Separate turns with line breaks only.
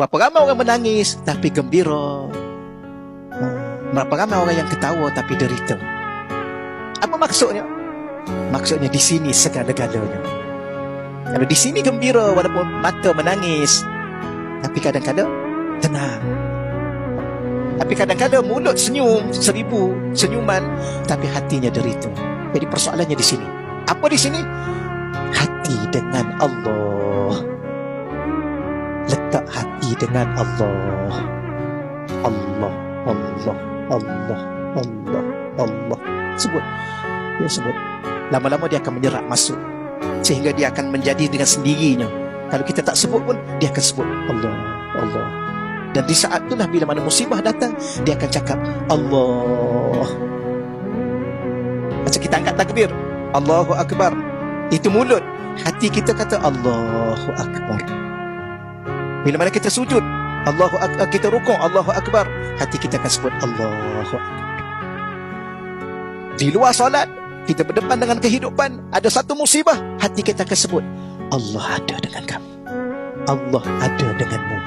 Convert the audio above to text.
Berapa ramai orang menangis tapi gembira. Berapa ramai orang yang ketawa tapi derita. Apa maksudnya? Maksudnya di sini segala-galanya. Kalau di sini gembira walaupun mata menangis, tapi kadang-kadang tenang. Tapi kadang-kadang mulut senyum 1000 senyuman, tapi hatinya derita. Jadi persoalannya di sini. Apa di sini? Hati dengan Allah. Letak hati dengan Allah. Allah, Allah, Allah, Allah, Allah. Sebut. Dia sebut. Lama-lama dia akan menyerap masuk. Sehingga dia akan menjadi dengan sendirinya. Kalau kita tak sebut pun, dia akan sebut Allah, Allah. Dan di saat itulah bila mana musibah datang, dia akan cakap Allah. Macam kita angkat takbir, Allahu Akbar. Itu mulut. Hati kita kata Allahu Akbar. Bila mana kita sujud, Allahu Akbar, kita rukuk, Allahu Akbar, hati kita akan sebut Allahu Akbar. Di luar solat, kita berdepan dengan kehidupan, ada satu musibah, hati kita akan sebut Allah ada dengan kamu, Allah ada denganmu.